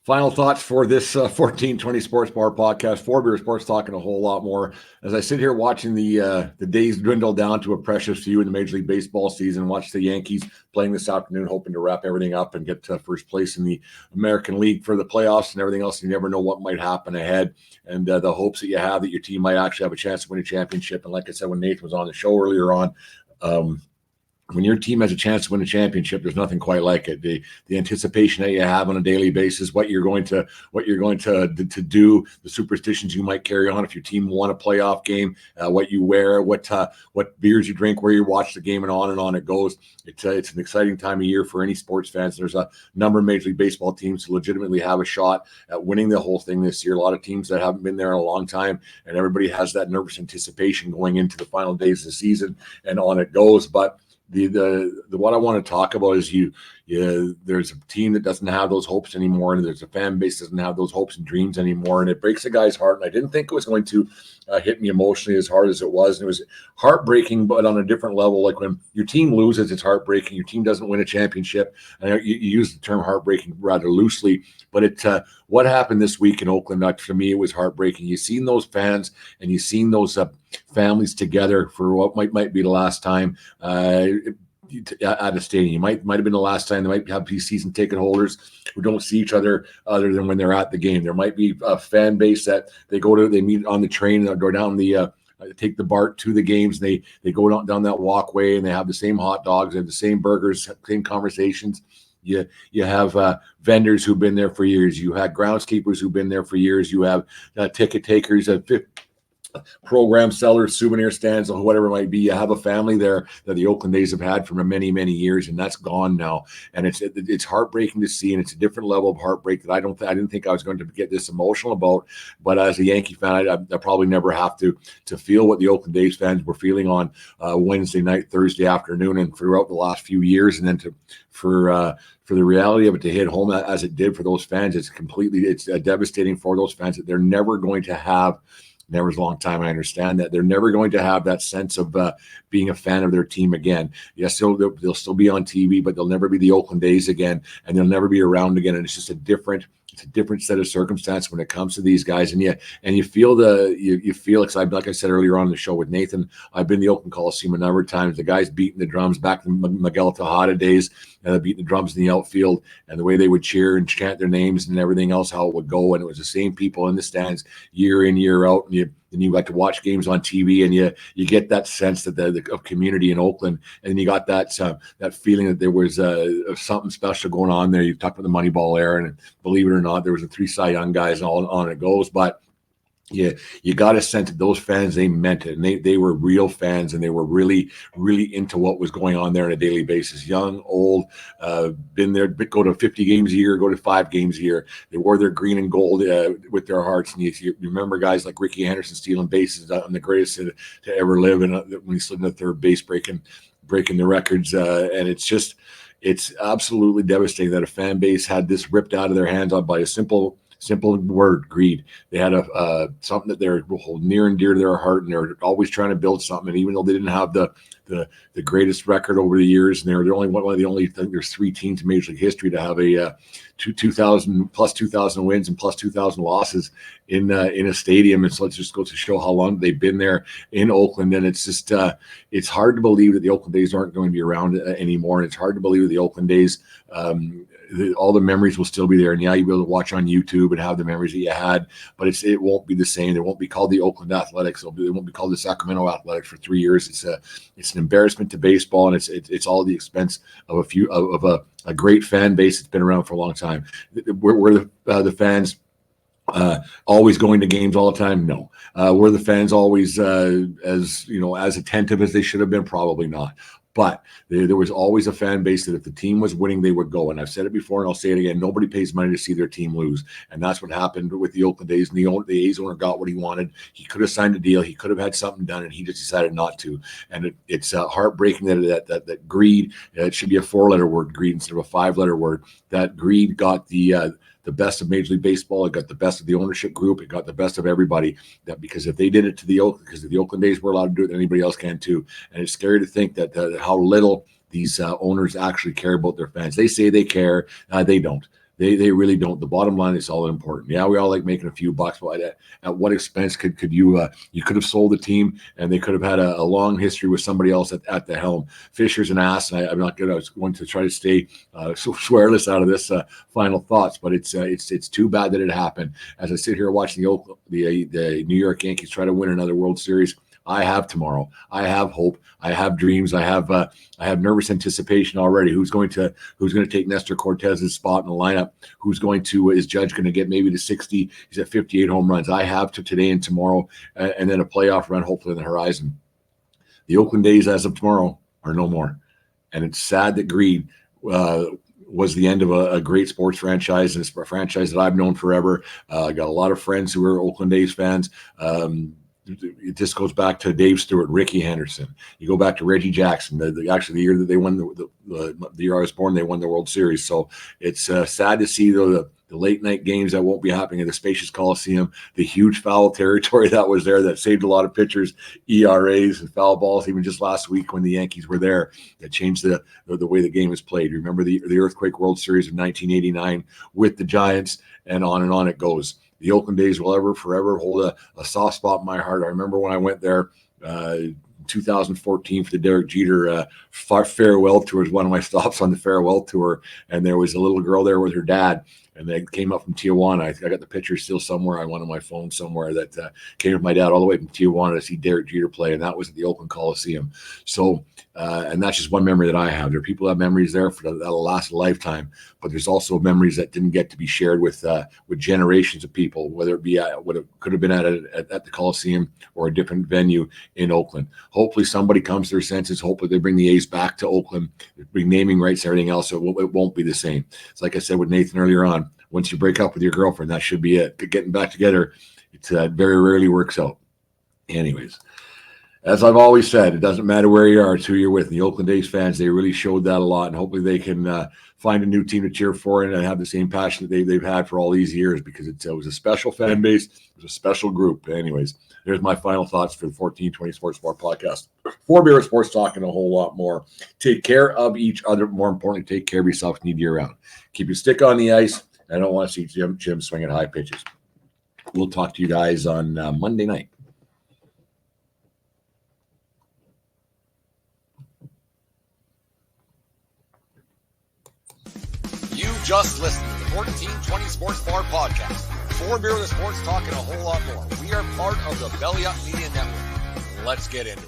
Final thoughts for this 1420 Sports Bar podcast. Four Beer Sports talking a whole lot more. As I sit here watching the days dwindle down to a precious few in the Major League Baseball season, watch the Yankees playing this afternoon, hoping to wrap everything up and get to first place in the American League for the playoffs and everything else. You never know what might happen ahead. And the hopes that you have that your team might actually have a chance to win a championship. And like I said, when Nathan was on the show earlier on, when your team has a chance to win a championship, there's nothing quite like it. The anticipation that you have on a daily basis, what you're going to do, the superstitions you might carry on if your team won a playoff game, what you wear, what beers you drink, where you watch the game, and on it goes. It's an exciting time of year for any sports fans. There's a number of Major League Baseball teams who legitimately have a shot at winning the whole thing this year. A lot of teams that haven't been there in a long time, and everybody has that nervous anticipation going into the final days of the season, and on it goes. But the what I want to talk about is there's a team that doesn't have those hopes anymore, and there's a fan base that doesn't have those hopes and dreams anymore, and it breaks a guy's heart. And I didn't think it was going to hit me emotionally as hard as it was, and it was heartbreaking, but on a different level. Like when your team loses, it's heartbreaking. Your team doesn't win a championship, and you use the term heartbreaking rather loosely, but what happened this week in Oakland, for me, it was heartbreaking. You've seen those fans and you've seen those families together for what might be the last time at a stadium. Might have been the last time. They might have these season ticket holders who don't see each other other than when they're at the game. There might be a fan base that they meet on the train and go down take the BART to the games. They go down that walkway and they have the same hot dogs and the same burgers, same conversations. You have vendors who've been there for years. You have groundskeepers who've been there for years. You have ticket takers, program sellers, souvenir stands, or whatever it might be. You have a family there that the Oakland A's have had for many, many years, and that's gone now. And it's heartbreaking to see, and it's a different level of heartbreak that I didn't think I was going to get this emotional about. But as a Yankee fan, I probably never have to feel what the Oakland A's fans were feeling on Wednesday night, Thursday afternoon, and throughout the last few years, and then for the reality of it to hit home as it did for those fans, it's devastating for those fans that they're never going to have. Never's a long time. I understand that they're never going to have that sense of being a fan of their team again. Yes, they'll still be on TV, but they'll never be the Oakland A's again, and they'll never be around again. And it's just a different set of circumstances when it comes to these guys. And you feel because like I said earlier on in the show with Nathan, I've been to the Oakland Coliseum a number of times. The guys beating the drums back in Miguel Tejada days, and beating the drums in the outfield, and the way they would cheer and chant their names and everything else, how it would go. And it was the same people in the stands year in, year out. And you got to watch games on TV, and you get that sense that of community in Oakland, and you got that feeling that there was something special going on there. You talked about the Moneyball era, and believe it or not, there was 3 Cy Young guys, and all on it goes. But you got a sense that those fans, they meant it, and they were real fans, and they were really, really into what was going on there on a daily basis. Young, old, been there, go to 50 games a year, go to 5 games a year. They wore their green and gold with their hearts. And you remember guys like Ricky Anderson stealing bases on the greatest to ever live, and when he's sitting at third base breaking the records, and it's absolutely devastating that a fan base had this ripped out of their hands by a simple word: greed. They had something that they're holding near and dear to their heart, and they're always trying to build something. And even though they didn't have the greatest record over the years, and they're one of the only, I think there's 3 teams in Major League history to have a 2,000 wins and plus 2,000 losses in a stadium. And so it just goes to show how long they've been there in Oakland. And it's just it's hard to believe that the Oakland A's aren't going to be around anymore. And it's hard to believe that the Oakland A's all the memories will still be there, and you'll be able to watch on YouTube and have the memories that you had, but it won't be the same. It won't be called the Oakland Athletics. It won't be called the Sacramento Athletics for 3 years. It's an embarrassment to baseball, and it's all at the expense of a great fan base that's been around for a long time. We're the fans always going to games all the time? No. Were the fans always as attentive as they should have been? Probably not. But there was always a fan base that if the team was winning, they would go. And I've said it before, and I'll say it again: nobody pays money to see their team lose. And that's what happened with the Oakland A's. And the A's owner got what he wanted. He could have signed a deal. He could have had something done, and he just decided not to. And it's heartbreaking that greed, it should be a 4-letter word, greed, instead of a 5-letter word. That greed got the best of Major League Baseball. It got the best of the ownership group. It got the best of everybody. Because if they did it to the Oakland A's were allowed to do it, then anybody else can too. And it's scary to think that how little these owners actually care about their fans. They say they care. They don't. They really don't. The bottom line is all important. Yeah, we all like making a few bucks, but at what expense could you you could have sold the team, and they could have had a long history with somebody else at the helm. Fisher's an ass, and I'm not good. I was going to try to stay so swearless out of this final thoughts, but it's too bad that it happened. As I sit here watching the New York Yankees try to win another World Series, I have tomorrow. I have hope. I have dreams. I have nervous anticipation already. Who's going to take Nestor Cortez's spot in the lineup? Is Judge going to get maybe to 60? He's at 58 home runs. I have to today and tomorrow, and then a playoff run hopefully on the horizon. The Oakland A's as of tomorrow are no more, and it's sad that greed was the end of a great sports franchise, and it's a franchise that I've known forever. I got a lot of friends who are Oakland A's fans. It just goes back to Dave Stewart, Ricky Henderson. You go back to Reggie Jackson. Actually, the year that they won the year I was born, they won the World Series. So it's sad to see the late night games that won't be happening in the spacious Coliseum. The huge foul territory that was there that saved a lot of pitchers, ERAs and foul balls. Even just last week when the Yankees were there, that changed the way the game is played. You remember the Earthquake World Series of 1989 with the Giants, and on it goes. The Oakland A's will forever hold a soft spot in my heart. I remember when I went there 2014 for the Derek Jeter farewell tour. Was one of my stops on the farewell tour, and there was a little girl there with her dad, and they came up from Tijuana. I got the picture still somewhere. I went on my phone somewhere that came with my dad all the way from Tijuana to see Derek Jeter play, and that was at the Oakland Coliseum. So, and that's just one memory that I have. There are people that have memories there that'll last a lifetime, but there's also memories that didn't get to be shared with generations of people, whether it be what it could have been at the Coliseum or a different venue in Oakland. Hopefully somebody comes to their senses. Hopefully they bring the A's back to Oakland, bring naming rights and everything else, so it won't be the same. It's like I said with Nathan earlier on, once you break up with your girlfriend, that should be it. Getting back together, it very rarely works out. Anyways, as I've always said, it doesn't matter where you are, it's who you're with. The Oakland A's fans, they really showed that a lot, and hopefully they can find a new team to cheer for and have the same passion that they've had for all these years, because it was a special fan base. It was a special group. Anyways, there's my final thoughts for the 1420 Sports Bar podcast. 4 Beer Sports talking a whole lot more. Take care of each other. More importantly, take care of yourself and year round. Keep your stick on the ice. I don't want to see Jim swing at high pitches. We'll talk to you guys on Monday night. You just listened to the 1420 Sports Bar podcast. 4 Beer with Sports talking a whole lot more. We are part of the Belly Up Media Network. Let's get into it.